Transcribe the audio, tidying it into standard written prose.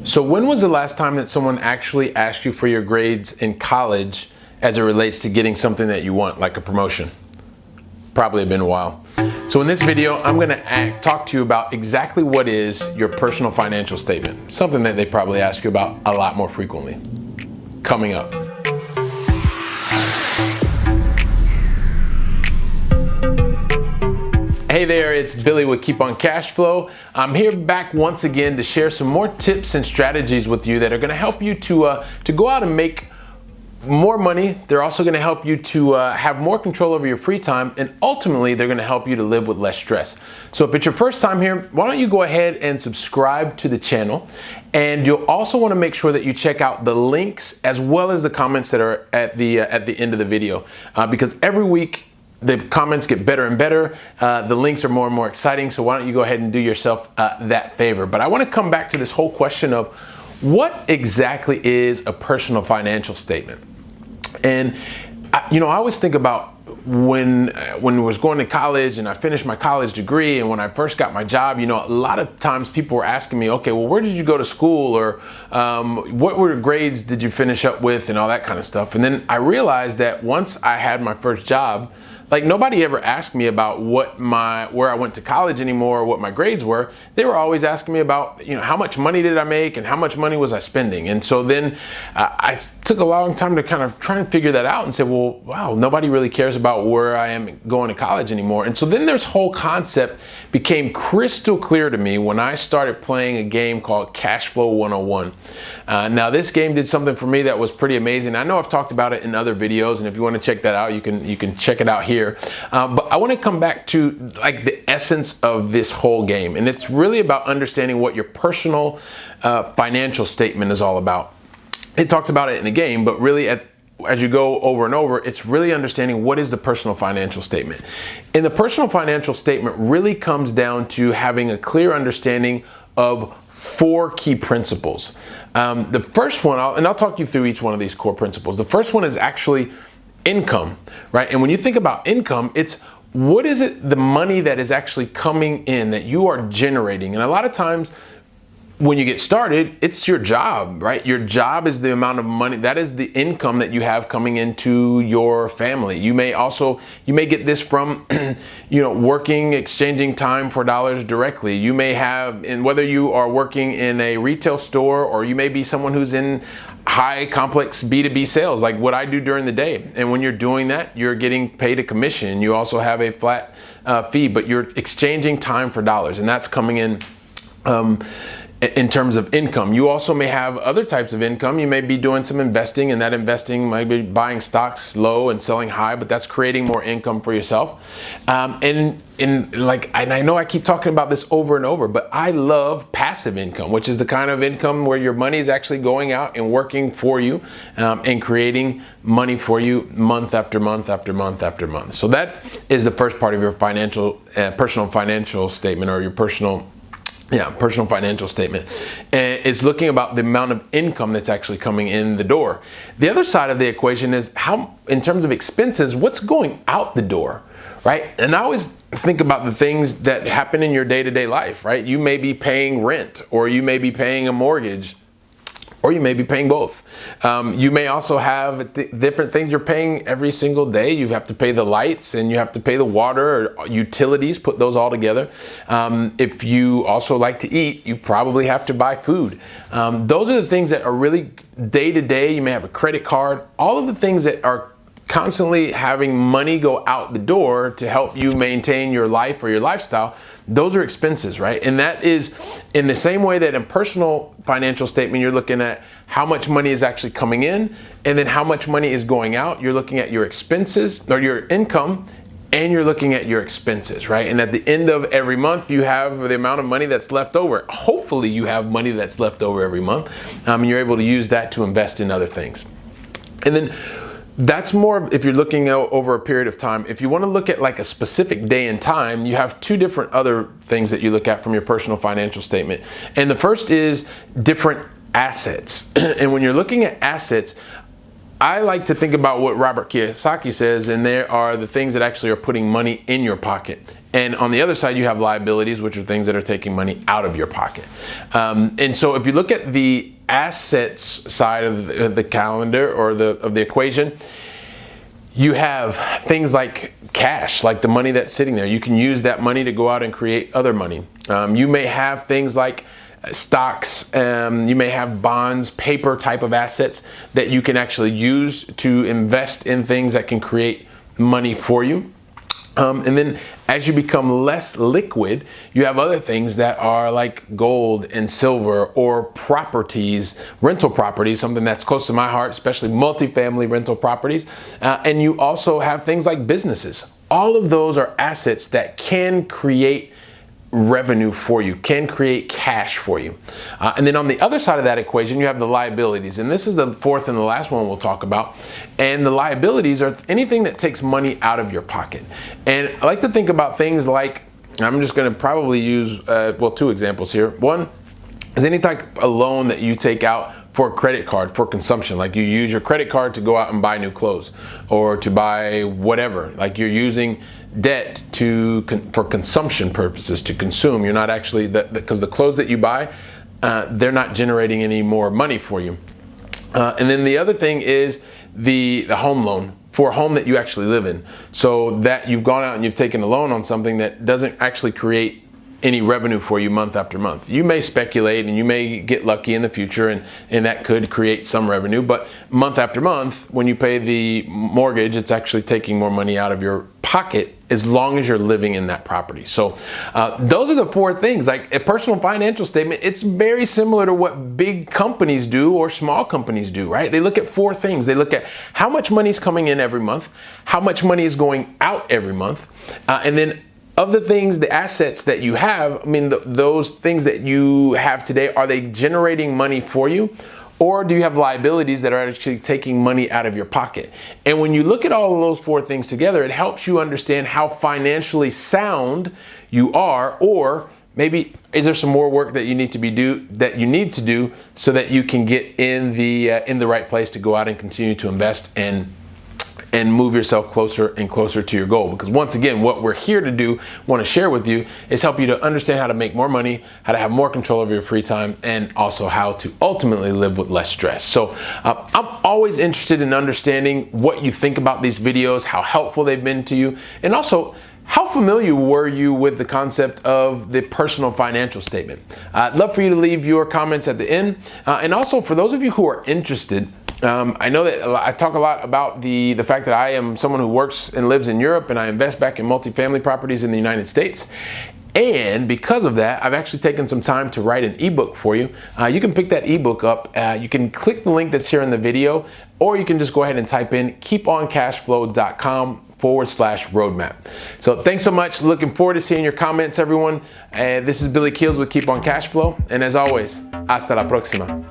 So when was the last time that someone actually asked you for your grades in college as it relates to getting something that you want, like a promotion? Probably been a while. So in this video, I'm gonna talk to you about exactly what is your personal financial statement, something that they probably ask you about a lot more frequently. Coming up. Hey there, it's Billy with Keep on Cash Flow. I'm here back once again to share some more tips and strategies with you that are going to help you to go out and make more money. They're also going to help you to have more control over your free time, and ultimately they're going to help you to live with less stress. So if it's your first time here, why don't you go ahead and subscribe to the channel, and you'll also want to make sure that you check out the links as well as the comments that are at the end of the video, because every week the comments get better and better. The links are more and more exciting. So why don't you go ahead and do yourself that favor. But I want to come back to this whole question of what exactly is a personal financial statement. And I always think about when I was going to college and I finished my college degree, and when I first got my job, a lot of times people were asking me, okay, well, where did you go to school, or what were the grades did you finish up with, and all that kind of stuff. And then I realized that once I had my first job, like, nobody ever asked me about where I went to college anymore, or what my grades were. They were always asking me about, how much money did I make and how much money was I spending. And so then I took a long time to kind of try and figure that out and say, well, wow, nobody really cares about where I am going to college anymore. And so then this whole concept became crystal clear to me when I started playing a game called Cash Flow 101. Now this game did something for me that was pretty amazing. I know I've talked about it in other videos, and if you want to check that out, you can check it out here. But I want to come back to like the essence of this whole game, and it's really about understanding what your personal financial statement is all about. It talks about it in the game, but really as you go over and over, it's really understanding what is the personal financial statement. And the personal financial statement really comes down to having a clear understanding of 4 key principles. The first one, I'll talk you through each one of these core principles. The first one is actually income, right? And when you think about income, it's what is it, the money that is actually coming in that you are generating. And a lot of times when you get started, it's your job, right? Your job is the amount of money, that is the income that you have coming into your family. You may get this from, working, exchanging time for dollars directly. You may have, and whether you are working in a retail store, or you may be someone who's in high complex B2B sales, like what I do during the day. And when you're doing that, you're getting paid a commission. You also have a flat fee, but you're exchanging time for dollars, and that's coming in terms of income. You also may have other types of income. You may be doing some investing, and that investing might be buying stocks low and selling high, but that's creating more income for yourself. And I know I keep talking about this over and over, but I love passive income, which is the kind of income where your money is actually going out and working for you, and creating money for you month after month after month after month. So that is the first part of your personal financial statement, or your personal financial statement. And it's looking about the amount of income that's actually coming in the door. The other side of the equation is how, in terms of expenses, what's going out the door, right? And I always think about the things that happen in your day-to-day life, right? You may be paying rent, or you may be paying a mortgage, or you may be paying both. You may also have different things you're paying every single day. You have to pay the lights, and you have to pay the water, or utilities, put those all together. If you also like to eat, you probably have to buy food. Those are the things that are really day to day. You may have a credit card, all of the things that are constantly having money go out the door to help you maintain your life or your lifestyle. Those are expenses, right? And that is in the same way that in personal financial statement, you're looking at how much money is actually coming in, and then how much money is going out. You're looking at your expenses, or your income, and you're looking at your expenses, right? And at the end of every month, you have the amount of money that's left over. Hopefully you have money that's left over every month, and you're able to use that to invest in other things. And then that's more if you're looking over a period of time. If you want to look at like a specific day and time, you have 2 different other things that you look at from your personal financial statement. And the first is different assets. And when you're looking at assets, I like to think about what Robert Kiyosaki says, and there are the things that actually are putting money in your pocket. And on the other side, you have liabilities, which are things that are taking money out of your pocket. And so if you look at the assets side of the calendar or of the equation, you have things like cash, like the money that's sitting there. You can use that money to go out and create other money. You may have things like stocks, you may have bonds, paper type of assets that you can actually use to invest in things that can create money for you. And then as you become less liquid, you have other things that are like gold and silver or properties, rental properties, something that's close to my heart, especially multifamily rental properties. And you also have things like businesses. All of those are assets that can create revenue for you, can create cash for you. And then on the other side of that equation, you have the liabilities. And this is the fourth and the last one we'll talk about. And the liabilities are anything that takes money out of your pocket. And I like to think about things like, I'm just going to probably use, two examples here. One is any type of loan that you take out for a credit card for consumption. Like you use your credit card to go out and buy new clothes or to buy whatever. Like you're using debt for consumption purposes, to consume. You're not actually, because the clothes that you buy, they're not generating any more money for you. And then the other thing is the home loan for a home that you actually live in. So that you've gone out and you've taken a loan on something that doesn't actually create any revenue for you month after month. You may speculate and you may get lucky in the future and that could create some revenue, but month after month, when you pay the mortgage, it's actually taking more money out of your pocket as long as you're living in that property. So those are the four things. Like a personal financial statement, it's very similar to what big companies do or small companies do, right? They look at four things. They look at how much money is coming in every month, how much money is going out every month, and then of the things, the assets that you have, I mean, those things that you have today, are they generating money for you? Or do you have liabilities that are actually taking money out of your pocket? And when you look at all of those four things together, it helps you understand how financially sound you are, or maybe is there some more work that you need to do so that you can get in the right place to go out and continue to invest and move yourself closer and closer to your goal. Because once again, what we're here to do, want to share with you, is help you to understand how to make more money, how to have more control over your free time, and also how to ultimately live with less stress. So I'm always interested in understanding what you think about these videos, how helpful they've been to you, and also how familiar were you with the concept of the personal financial statement? I'd love for you to leave your comments at the end. And also for those of you who are interested, I know that I talk a lot about the fact that I am someone who works and lives in Europe, and I invest back in multifamily properties in the United States. And because of that, I've actually taken some time to write an ebook for you. You can pick that ebook up. You can click the link that's here in the video, or you can just go ahead and type in keeponcashflow.com/roadmap. So thanks so much. Looking forward to seeing your comments, everyone. This is Billy Keels with Keep on Cash Flow. And as always, hasta la próxima.